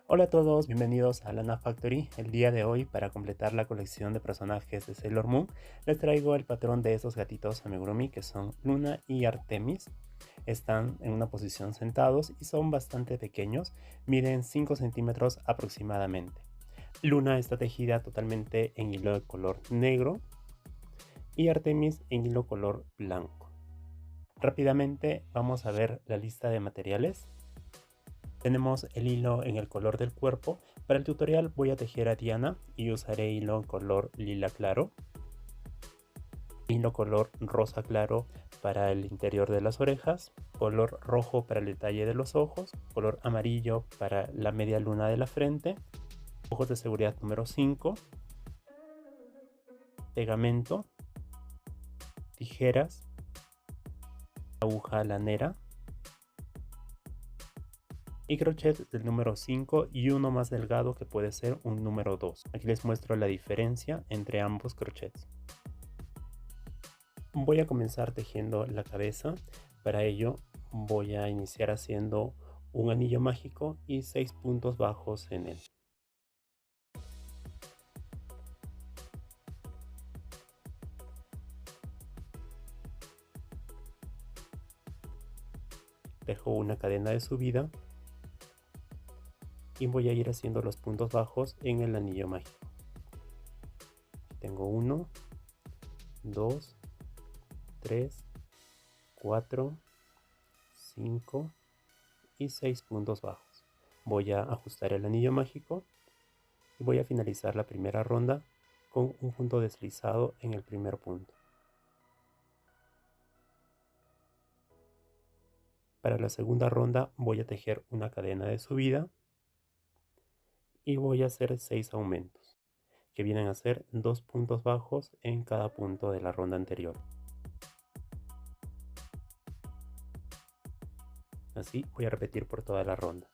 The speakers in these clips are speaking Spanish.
Hola a todos, bienvenidos a Lana Factory. El día de hoy, para completar la colección de personajes de Sailor Moon, les traigo el patrón de esos gatitos amigurumi que son Luna y Artemis. Están en una posición sentados y son bastante pequeños, miden 5 centímetros aproximadamente. Luna está tejida totalmente en hilo de color negro y Artemis en hilo color blanco. Rápidamente vamos a ver la lista de materiales. Tenemos el hilo en el color del cuerpo. Para el tutorial voy a tejer a Diana y usaré hilo en color lila claro, hilo color rosa claro para el interior de las orejas, color rojo para el detalle de los ojos, color amarillo para la media luna de la frente, ojos de seguridad número 5, pegamento, tijeras, aguja lanera y crochet del número 5 y uno más delgado que puede ser un número 2. Aquí les muestro la diferencia entre ambos crochets. Voy a comenzar tejiendo la cabeza. Para ello voy a iniciar haciendo un anillo mágico y 6 puntos bajos en él. Tejo una cadena de subida y voy a ir haciendo los puntos bajos en el anillo mágico. Tengo 1, 2, 3, 4, 5 y 6 puntos bajos. Voy a ajustar el anillo mágico y voy a finalizar la primera ronda con un punto deslizado en el primer punto. Para la segunda ronda voy a tejer una cadena de subida y voy a hacer 6 aumentos, que vienen a ser 2 puntos bajos en cada punto de la ronda anterior. Así voy a repetir por toda la ronda.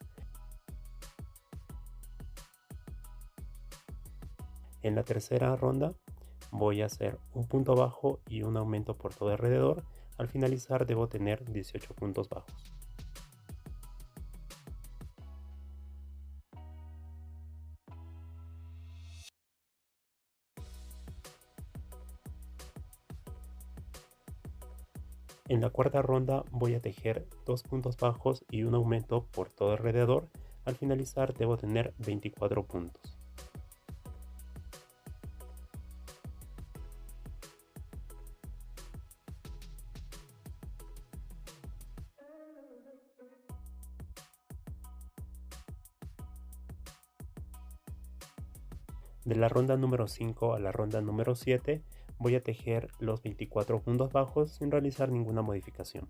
En la tercera ronda voy a hacer un punto bajo y un aumento por todo alrededor. Al finalizar debo tener 18 puntos bajos. En la cuarta ronda voy a tejer 2 puntos bajos y un aumento por todo alrededor. Al finalizar debo tener 24 puntos. De la ronda número 5 a la ronda número 7 voy a tejer los 24 puntos bajos sin realizar ninguna modificación.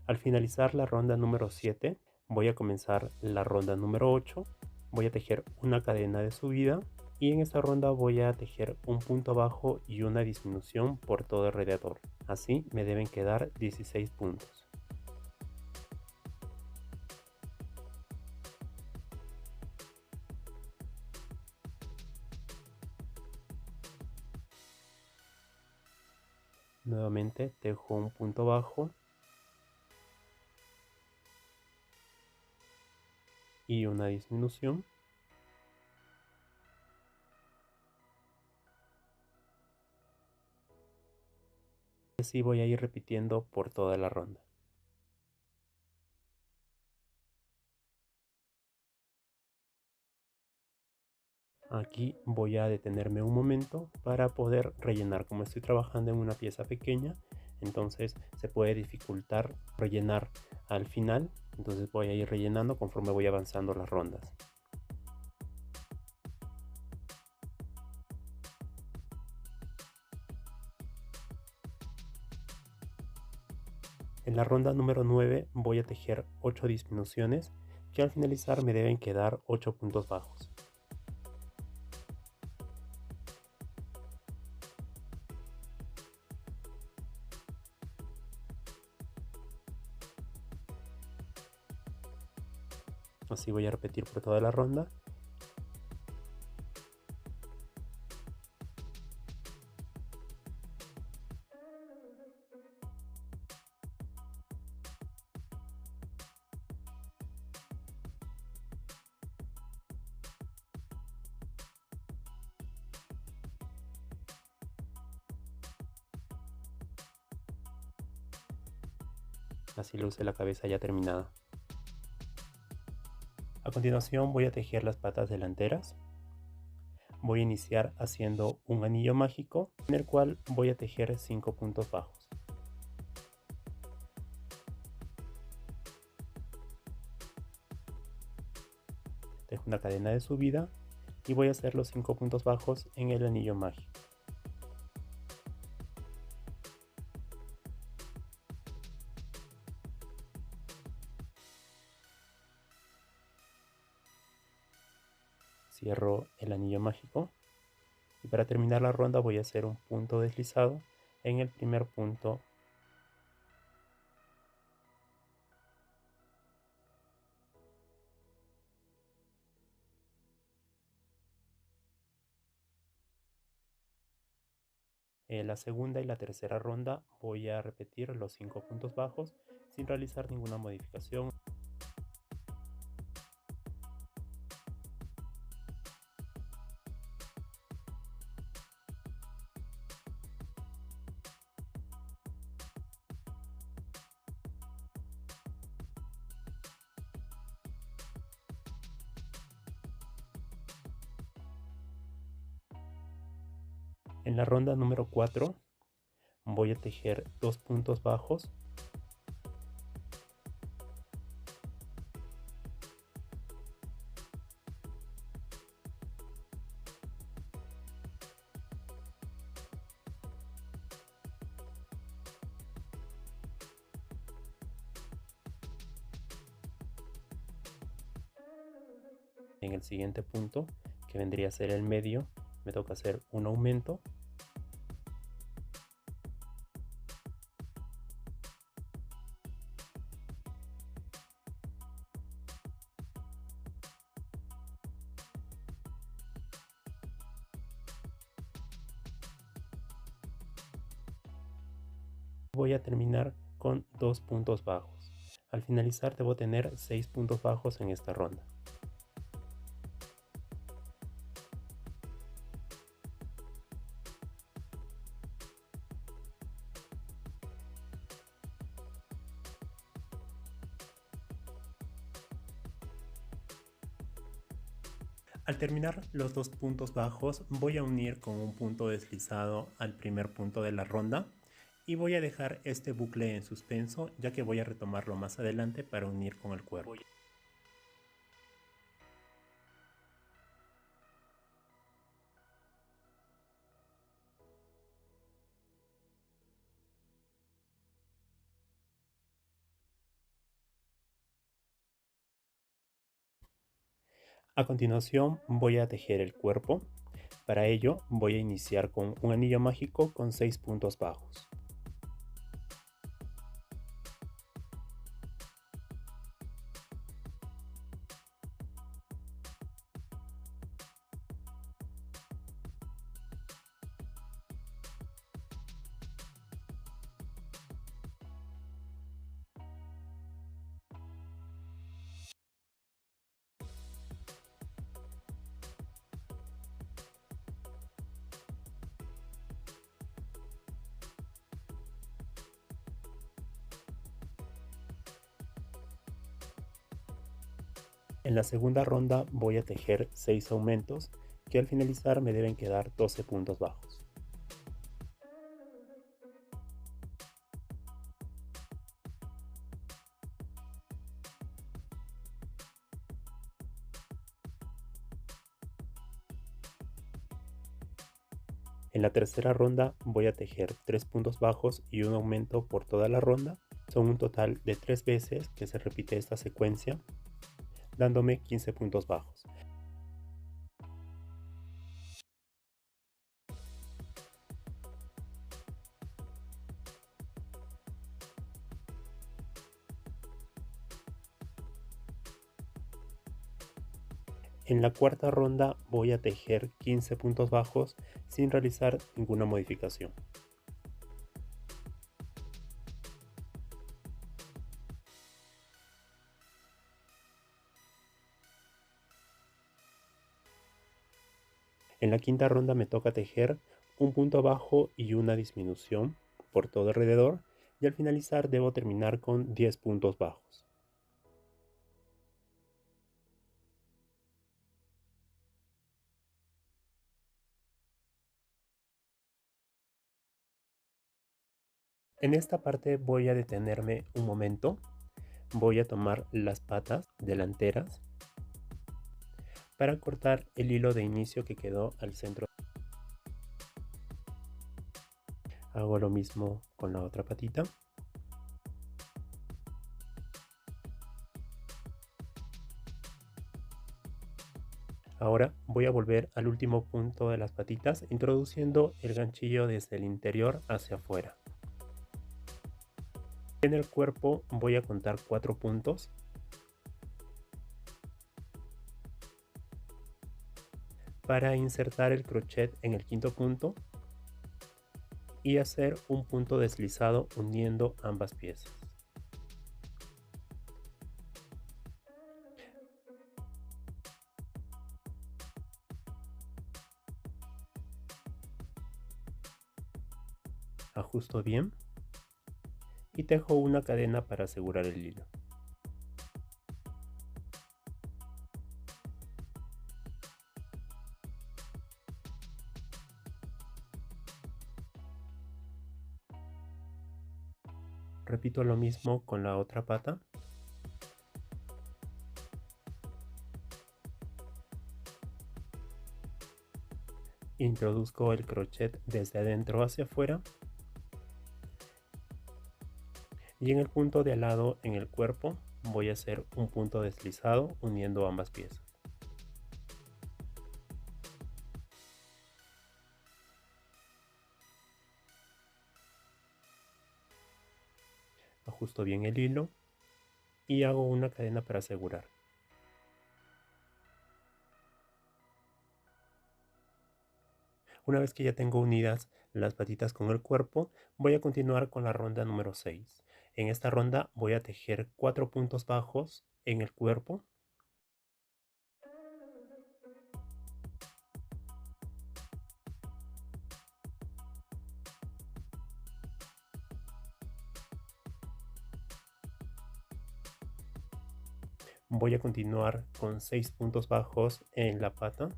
Al finalizar la ronda número 7 voy a comenzar la ronda número 8. Voy a tejer una cadena de subida y en esta ronda voy a tejer un punto bajo y una disminución por todo alrededor. Así me deben quedar 16 puntos. Nuevamente tejo un punto bajo y una disminución. Y así voy a ir repitiendo por toda la ronda. Aquí voy a detenerme un momento para poder rellenar. Como estoy trabajando en una pieza pequeña, entonces se puede dificultar rellenar al final. Entonces voy a ir rellenando conforme voy avanzando las rondas. En la ronda número 9 voy a tejer 8 disminuciones que al finalizar me deben quedar 8 puntos bajos. Así voy a repetir por toda la ronda. Así luce la cabeza ya terminada. A continuación voy a tejer las patas delanteras. Voy a iniciar haciendo un anillo mágico en el cual voy a tejer 5 puntos bajos. Tejo una cadena de subida y voy a hacer los 5 puntos bajos en el anillo mágico. Cierro el anillo mágico y para terminar la ronda voy a hacer un punto deslizado en el primer punto. En la segunda y la tercera ronda voy a repetir los 5 puntos bajos sin realizar ninguna modificación. En la ronda número 4 voy a tejer 2 puntos bajos. En el siguiente punto, que vendría a ser el medio, me toca hacer un aumento. Voy a terminar con 2 puntos bajos. Al finalizar debo tener 6 puntos bajos en esta ronda. Al terminar los 2 puntos bajos voy a unir con un punto deslizado al primer punto de la ronda y voy a dejar este bucle en suspenso, ya que voy a retomarlo más adelante para unir con el cuerpo. A continuación voy a tejer el cuerpo. Para ello voy a iniciar con un anillo mágico con 6 puntos bajos. En la segunda ronda voy a tejer 6 aumentos que al finalizar me deben quedar 12 puntos bajos. En la tercera ronda voy a tejer 3 puntos bajos y un aumento por toda la ronda. Son un total de 3 veces que se repite esta secuencia, dándome 15 puntos bajos. En la cuarta ronda voy a tejer 15 puntos bajos sin realizar ninguna modificación. En la quinta ronda me toca tejer un punto bajo y una disminución por todo alrededor, y al finalizar debo terminar con 10 puntos bajos. En esta parte voy a detenerme un momento, voy a tomar las patas delanteras para cortar el hilo de inicio que quedó al centro. Hago lo mismo con la otra patita. Ahora voy a volver al último punto de las patitas, introduciendo el ganchillo desde el interior hacia afuera. En el cuerpo voy a contar 4 puntos. Para insertar el crochet en el quinto punto y hacer un punto deslizado uniendo ambas piezas. Ajusto bien y tejo una cadena para asegurar el hilo. Repito lo mismo con la otra pata. Introduzco el crochet desde adentro hacia afuera y en el punto de al lado en el cuerpo voy a hacer un punto deslizado uniendo ambas piezas. Ajusto bien el hilo y hago una cadena para asegurar. Una vez que ya tengo unidas las patitas con el cuerpo, voy a continuar con la ronda número 6. En esta ronda voy a tejer 4 puntos bajos en el cuerpo. Voy a continuar con 6 puntos bajos en la pata.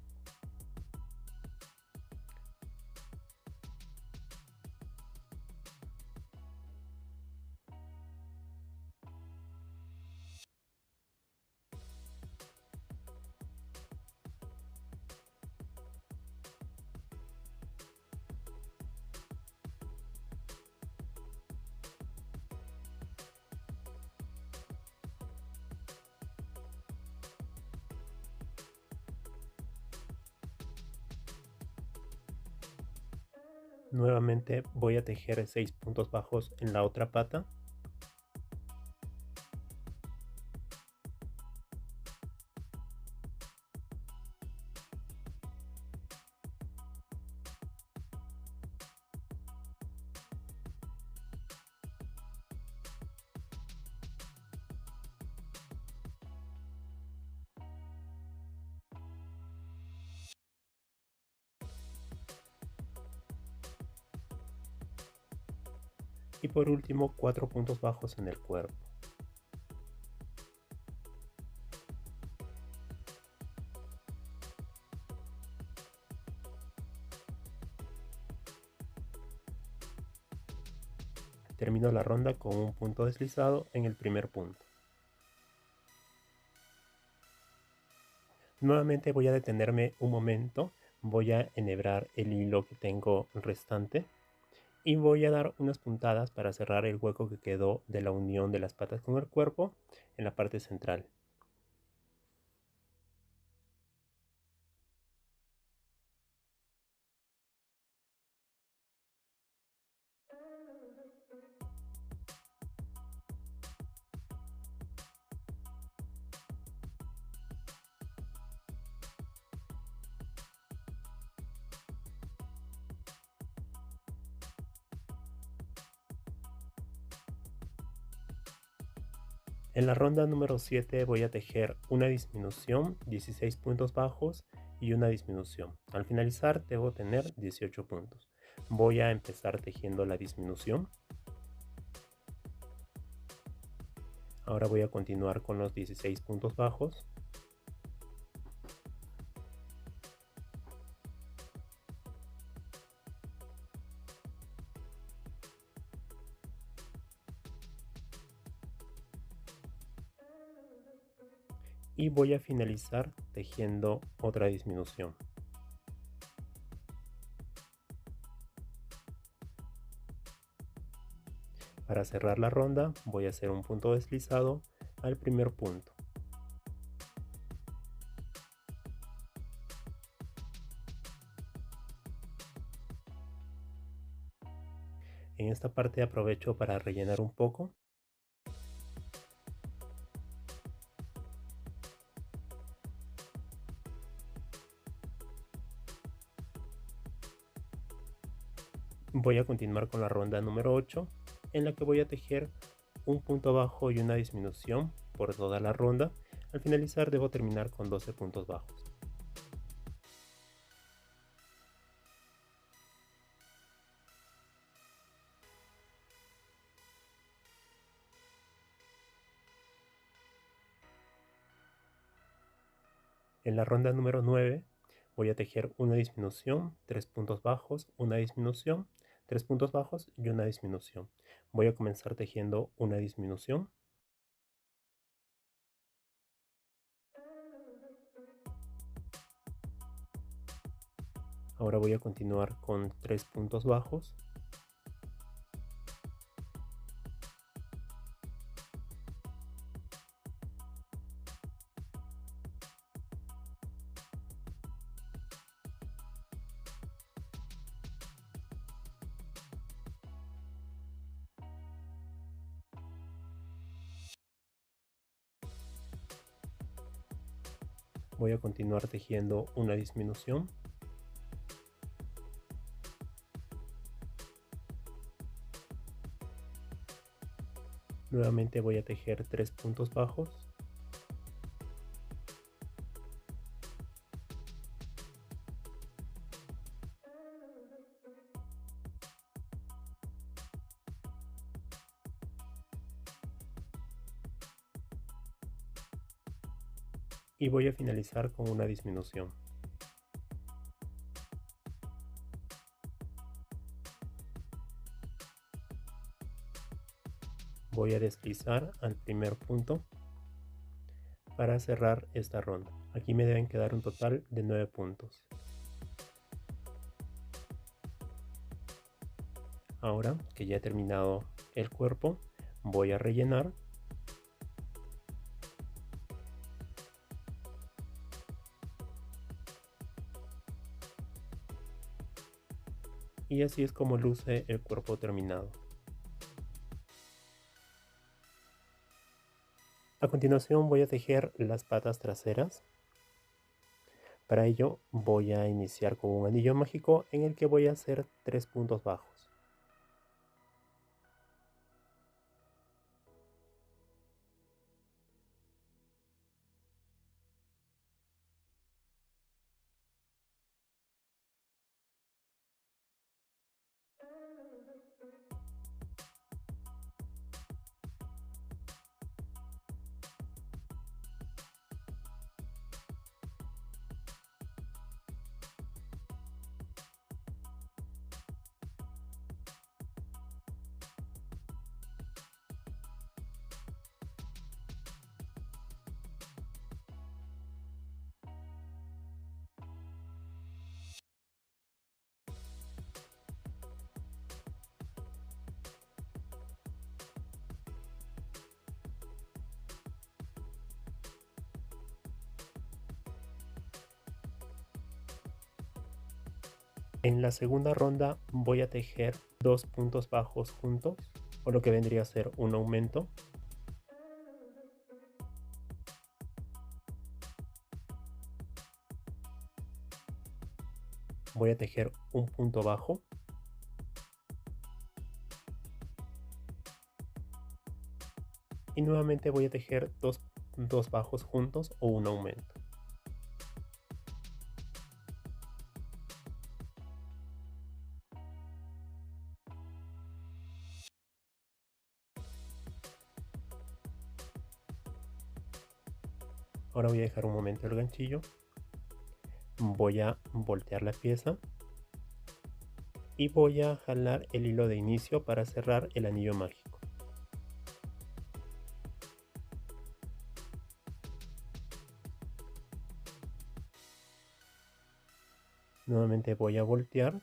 Nuevamente voy a tejer 6 puntos bajos en la otra pata. Y por último 4 puntos bajos en el cuerpo. Termino la ronda con un punto deslizado en el primer punto. Nuevamente voy a detenerme un momento, voy a enhebrar el hilo que tengo restante y voy a dar unas puntadas para cerrar el hueco que quedó de la unión de las patas con el cuerpo en la parte central. En la ronda número 7 voy a tejer una disminución, 16 puntos bajos y una disminución. Al finalizar debo tener 18 puntos. Voy a empezar tejiendo la disminución. Ahora voy a continuar con los 16 puntos bajos. Y voy a finalizar tejiendo otra disminución. Para cerrar la ronda voy a hacer un punto deslizado al primer punto. En esta parte aprovecho para rellenar un poco. Voy a continuar con la ronda número 8, en la que voy a tejer un punto bajo y una disminución por toda la ronda. Al finalizar debo terminar con 12 puntos bajos. En la ronda número 9 voy a tejer una disminución, 3 puntos bajos, una disminución, 3 puntos bajos y una disminución. Voy a comenzar tejiendo una disminución. Ahora voy a continuar con 3 puntos bajos. Voy a continuar tejiendo una disminución. Nuevamente voy a tejer 3 puntos bajos. Y voy a finalizar con una disminución. Voy a deslizar al primer punto para cerrar esta ronda. Aquí me deben quedar un total de 9 puntos. Ahora que ya he terminado el cuerpo, voy a rellenar. Y así es como luce el cuerpo terminado. A continuación voy a tejer las patas traseras. Para ello voy a iniciar con un anillo mágico en el que voy a hacer 3 puntos bajos. En la segunda ronda voy a tejer 2 puntos bajos juntos, o lo que vendría a ser un aumento. Voy a tejer un punto bajo. Y nuevamente voy a tejer dos bajos juntos o un aumento. Ahora voy a dejar un momento el ganchillo, voy a voltear la pieza y voy a jalar el hilo de inicio para cerrar el anillo mágico. Nuevamente voy a voltear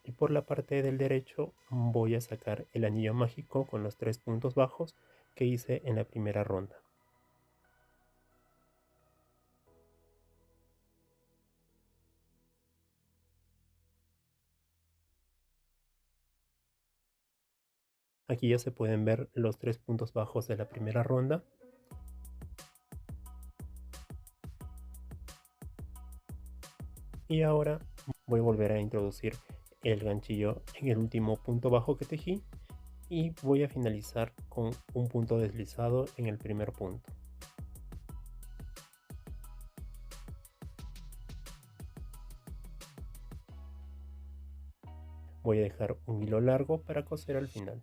y por la parte del derecho voy a sacar el anillo mágico con los 3 puntos bajos que hice en la primera ronda. Aquí ya se pueden ver los 3 puntos bajos de la primera ronda. Y ahora voy a volver a introducir el ganchillo en el último punto bajo que tejí y voy a finalizar con un punto deslizado en el primer punto. Voy a dejar un hilo largo para coser al final.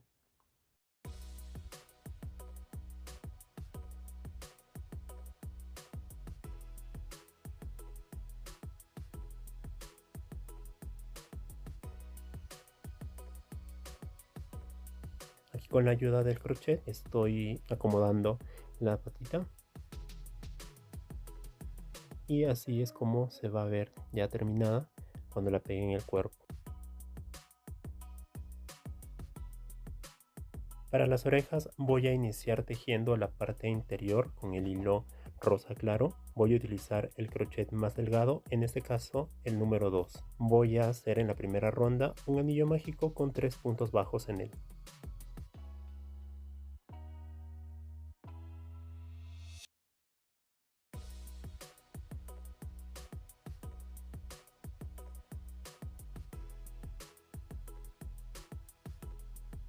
Aquí con la ayuda del crochet estoy acomodando la patita y así es como se va a ver ya terminada cuando la pegue en el cuerpo. Para las orejas voy a iniciar tejiendo la parte interior con el hilo rosa claro. Voy a utilizar el crochet más delgado, en este caso el número 2. Voy a hacer en la primera ronda un anillo mágico con 3 puntos bajos en él.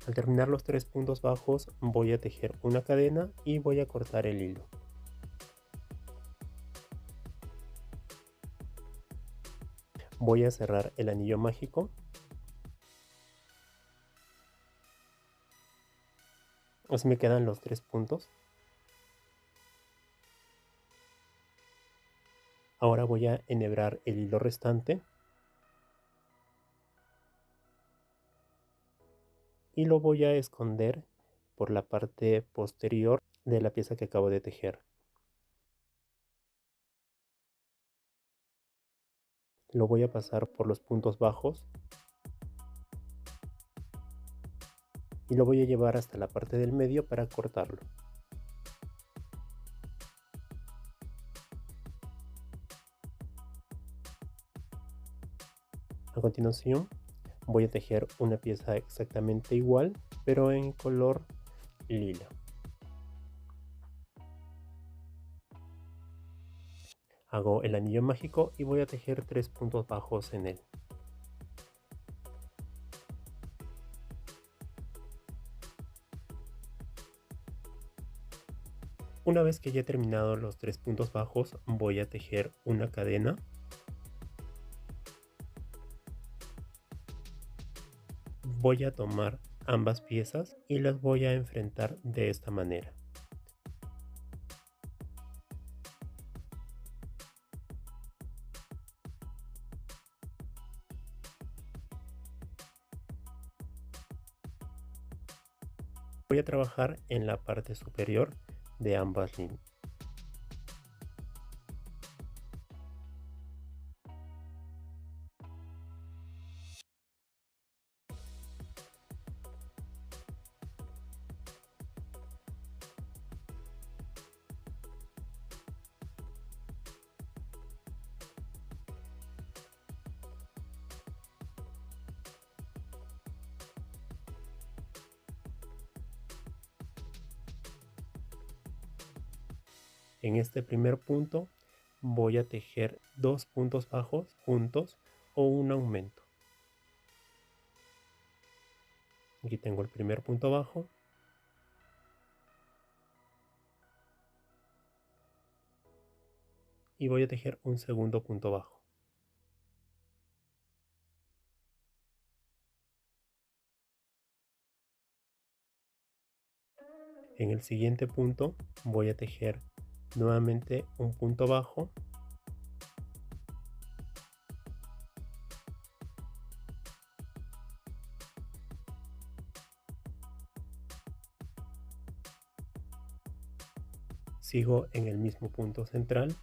Al terminar los 3 puntos bajos voy a tejer una cadena y voy a cortar el hilo. Voy a cerrar el anillo mágico. Así me quedan los 3 puntos. Ahora voy a enhebrar el hilo restante y lo voy a esconder por la parte posterior de la pieza que acabo de tejer. Lo voy a pasar por los puntos bajos y lo voy a llevar hasta la parte del medio para cortarlo. A continuación voy a tejer una pieza exactamente igual pero en color lila. Hago el anillo mágico y voy a tejer 3 puntos bajos en él. Una vez que ya he terminado los 3 puntos bajos, voy a tejer una cadena. Voy a tomar ambas piezas y las voy a enfrentar de esta manera. Voy a trabajar en la parte superior de ambas líneas. En este primer punto voy a tejer 2 puntos bajos juntos o un aumento. Aquí tengo el primer punto bajo. Y voy a tejer un segundo punto bajo. En el siguiente punto voy a tejer nuevamente un punto bajo, sigo en el mismo punto central,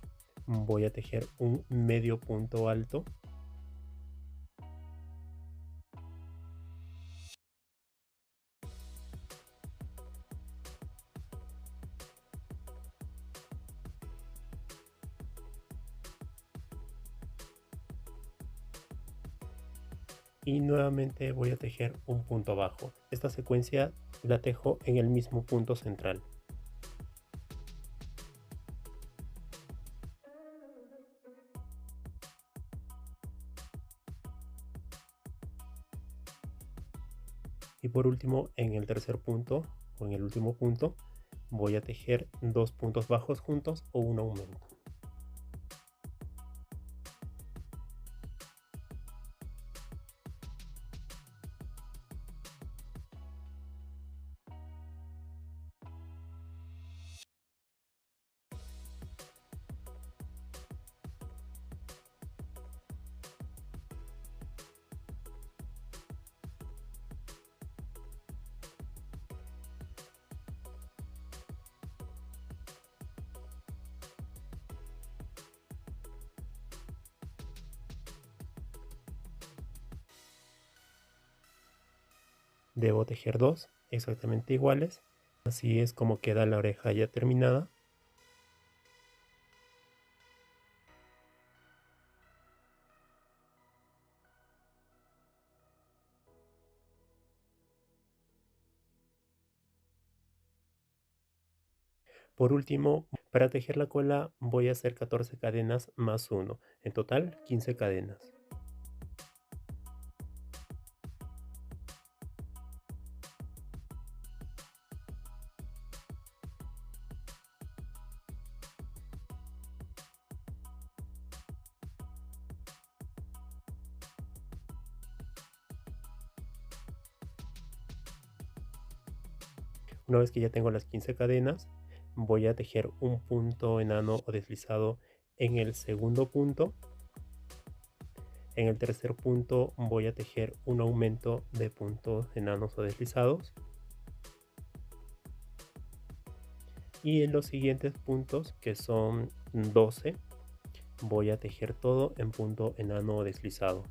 voy a tejer un medio punto alto, y nuevamente voy a tejer un punto bajo. Esta secuencia la tejo en el mismo punto central. Y por último, en el tercer punto o en el último punto, voy a tejer dos puntos bajos juntos o un aumento. Debo tejer dos exactamente iguales. Así es como queda la oreja ya terminada. Por último, para tejer la cola voy a hacer 14 cadenas más 1, en total 15 cadenas. Una vez que ya tengo las 15 cadenas, voy a tejer un punto enano o deslizado en el segundo punto. En el tercer punto voy a tejer un aumento de puntos enanos o deslizados. Y en los siguientes puntos, que son 12, voy a tejer todo en punto enano o deslizado.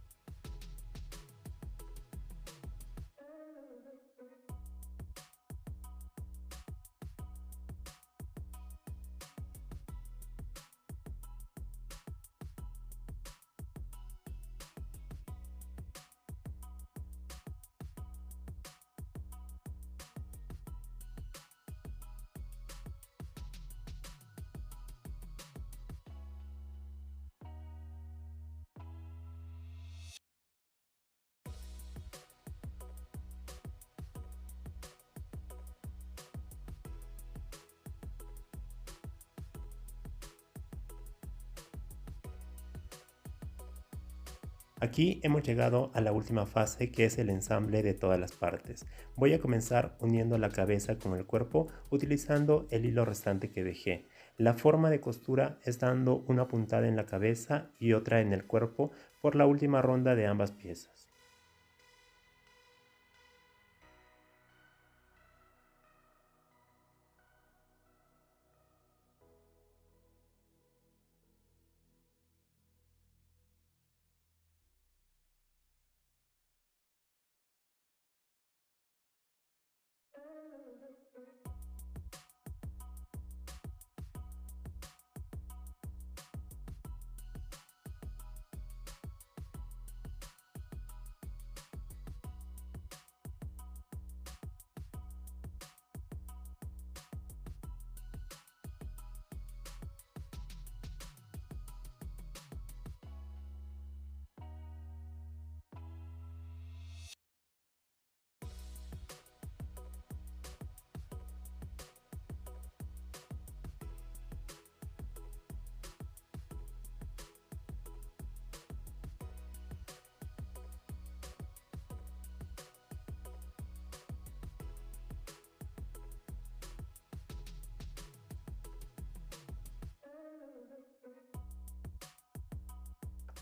Aquí hemos llegado a la última fase, que es el ensamble de todas las partes. Voy a comenzar uniendo la cabeza con el cuerpo utilizando el hilo restante que dejé. La forma de costura es dando una puntada en la cabeza y otra en el cuerpo por la última ronda de ambas piezas.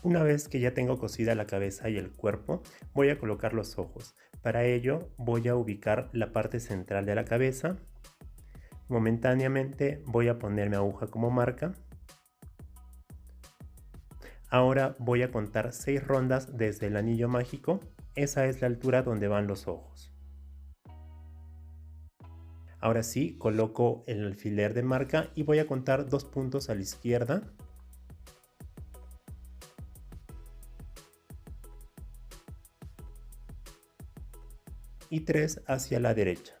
Una vez que ya tengo cosida la cabeza y el cuerpo, voy a colocar los ojos. Para ello voy a ubicar la parte central de la cabeza. Momentáneamente voy a poner mi aguja como marca. Ahora voy a contar 6 rondas desde el anillo mágico. Esa es la altura donde van los ojos. Ahora sí, coloco el alfiler de marca y voy a contar 2 puntos a la izquierda. Y 3 hacia la derecha.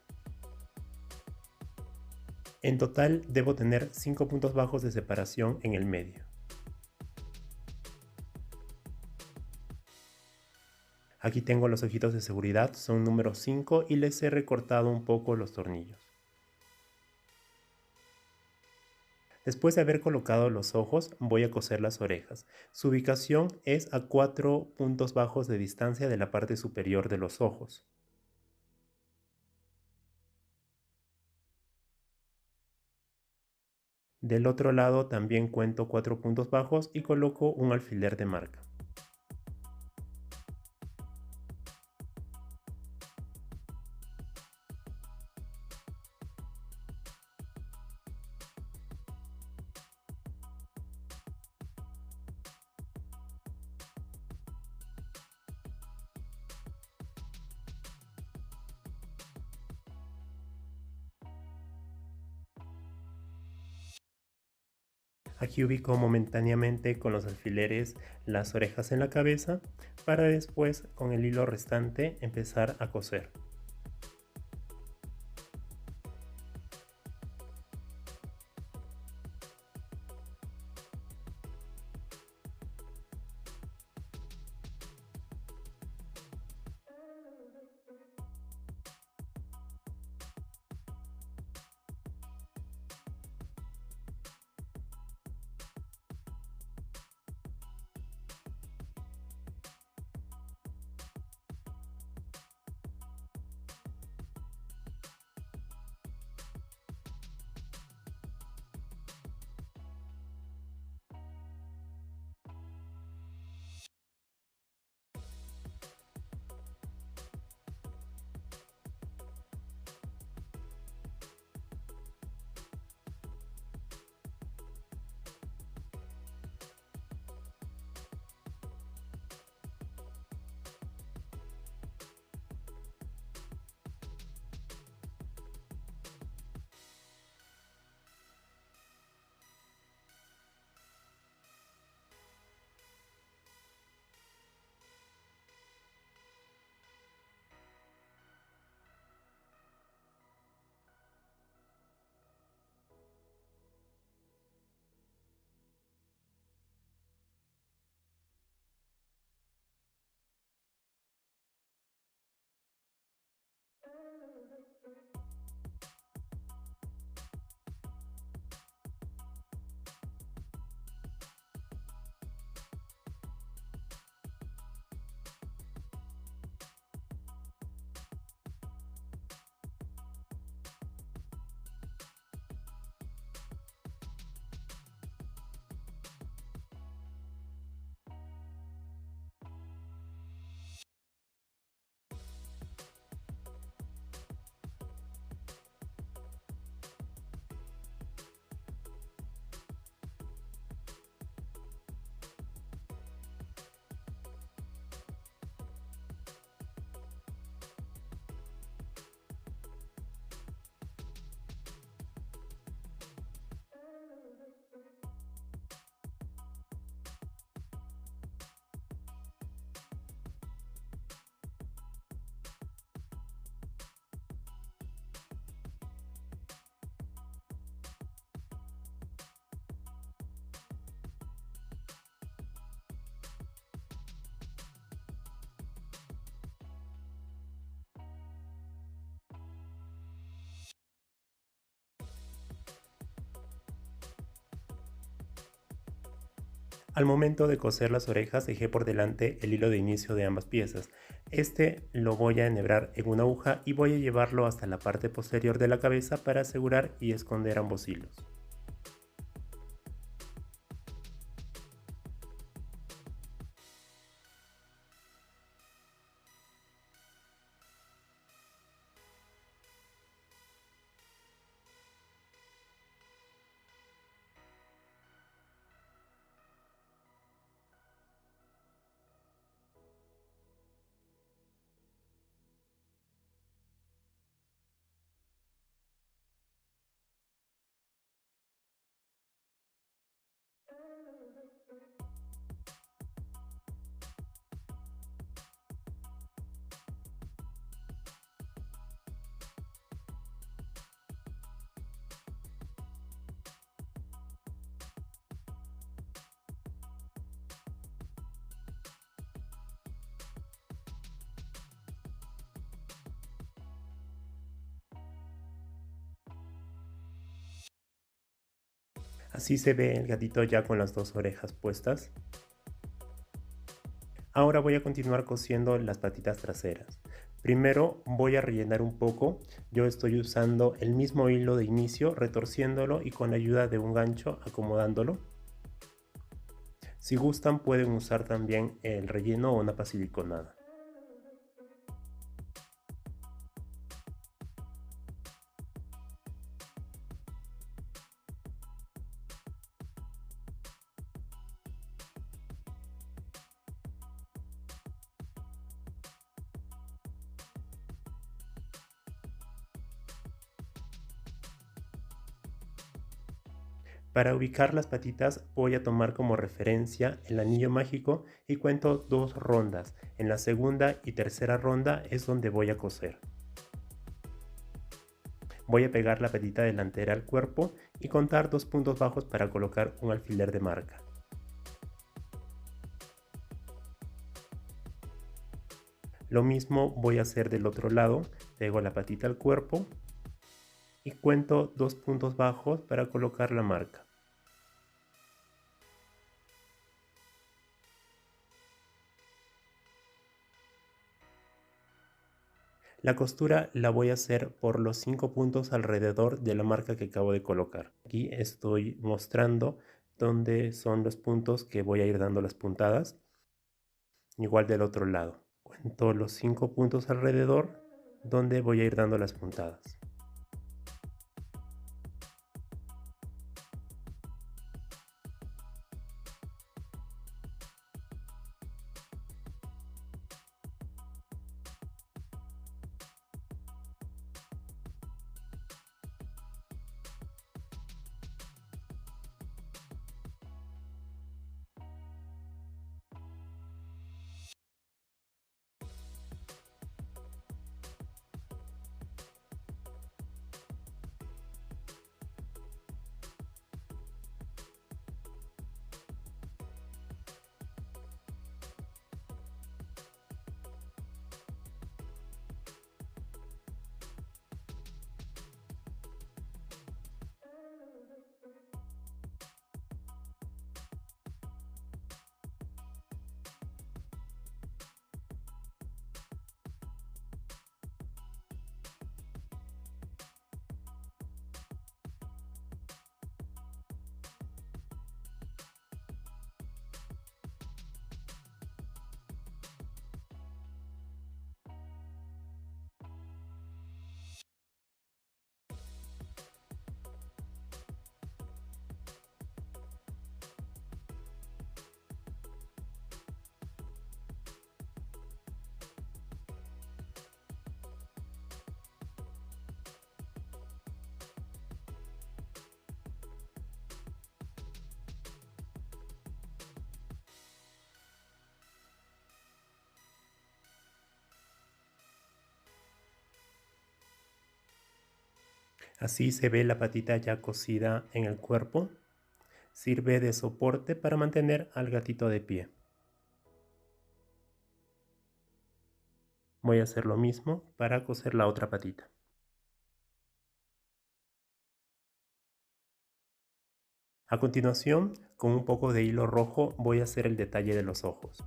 En total debo tener 5 puntos bajos de separación en el medio. Aquí tengo los ojitos de seguridad, son número 5 y les he recortado un poco los tornillos. Después de haber colocado los ojos, voy a coser las orejas. Su ubicación es a 4 puntos bajos de distancia de la parte superior de los ojos. Del otro lado también cuento 4 puntos bajos y coloco un alfiler de marca. Aquí ubico momentáneamente con los alfileres las orejas en la cabeza para después con el hilo restante empezar a coser. Al momento de coser las orejas dejé por delante el hilo de inicio de ambas piezas. Este lo voy a enhebrar en una aguja y voy a llevarlo hasta la parte posterior de la cabeza para asegurar y esconder ambos hilos. Así se ve el gatito ya con las dos orejas puestas. Ahora voy a continuar cosiendo las patitas traseras. Primero voy a rellenar un poco. Yo estoy usando el mismo hilo de inicio, retorciéndolo y con la ayuda de un gancho acomodándolo. Si gustan pueden usar también el relleno o una siliconada. Para ubicar las patitas voy a tomar como referencia el anillo mágico y cuento 2 rondas. En la segunda y tercera ronda es donde voy a coser. Voy a pegar la patita delantera al cuerpo y contar 2 puntos bajos para colocar un alfiler de marca. Lo mismo voy a hacer del otro lado. Pego la patita al cuerpo y cuento 2 puntos bajos para colocar la marca. La costura la voy a hacer por los 5 puntos alrededor de la marca que acabo de colocar. Aquí estoy mostrando dónde son los puntos que voy a ir dando las puntadas. Igual del otro lado. Cuento los 5 puntos alrededor donde voy a ir dando las puntadas. Así se ve la patita ya cosida en el cuerpo. Sirve de soporte para mantener al gatito de pie. Voy a hacer lo mismo para coser la otra patita. A continuación, con un poco de hilo rojo voy a hacer el detalle de los ojos.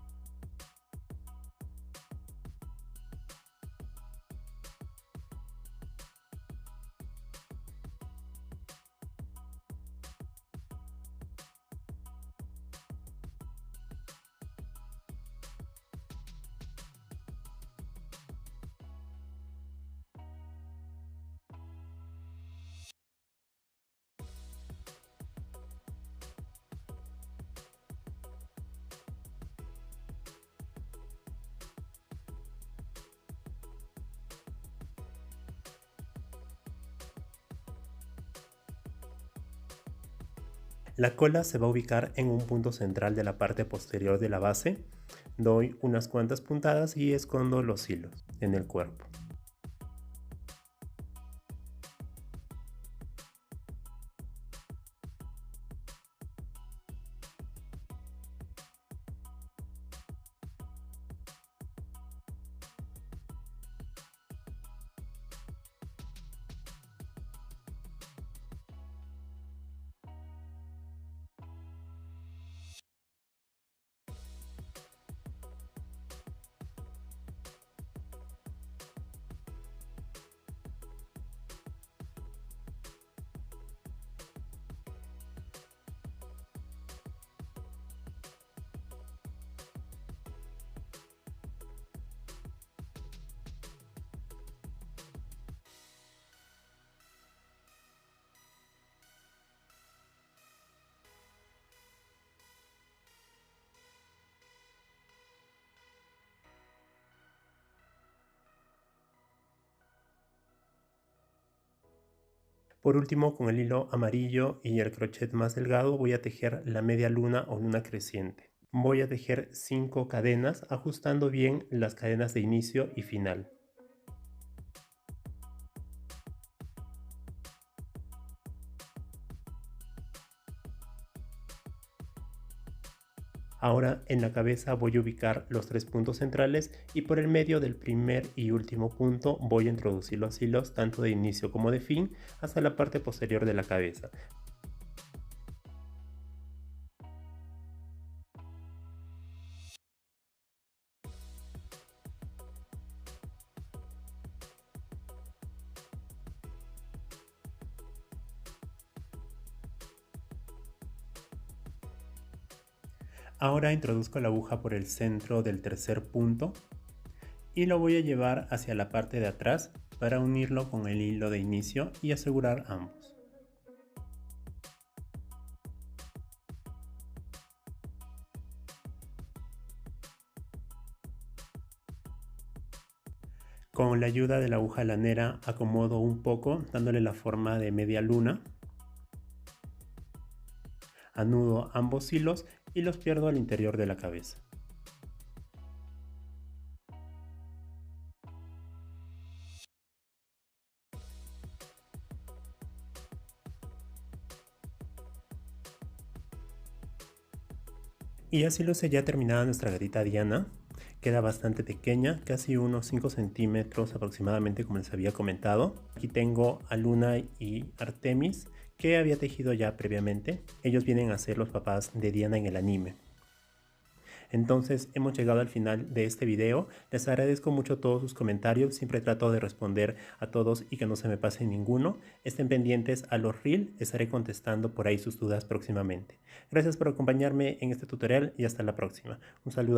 La cola se va a ubicar en un punto central de la parte posterior de la base. Doy unas cuantas puntadas y escondo los hilos en el cuerpo. Por último, con el hilo amarillo y el crochet más delgado voy a tejer la media luna o luna creciente. Voy a tejer 5 cadenas ajustando bien las cadenas de inicio y final. Ahora en la cabeza voy a ubicar los 3 puntos centrales y por el medio del primer y último punto voy a introducir los hilos tanto de inicio como de fin hasta la parte posterior de la cabeza. Ahora introduzco la aguja por el centro del tercer punto y lo voy a llevar hacia la parte de atrás para unirlo con el hilo de inicio y asegurar ambos. Con la ayuda de la aguja lanera acomodo un poco dándole la forma de media luna. Anudo ambos hilos y los pierdo al interior de la cabeza. Y así luce ya terminada nuestra gatita Diana. Queda bastante pequeña, casi unos 5 centímetros aproximadamente como les había comentado. Aquí tengo a Luna y Artemis que había tejido ya previamente. Ellos vienen a ser los papás de Diana en el anime. Entonces hemos llegado al final de este video. Les agradezco mucho todos sus comentarios. Siempre trato de responder a todos y que no se me pase ninguno. Estén pendientes a los reels. Estaré contestando por ahí sus dudas próximamente. Gracias por acompañarme en este tutorial y hasta la próxima. Un saludo.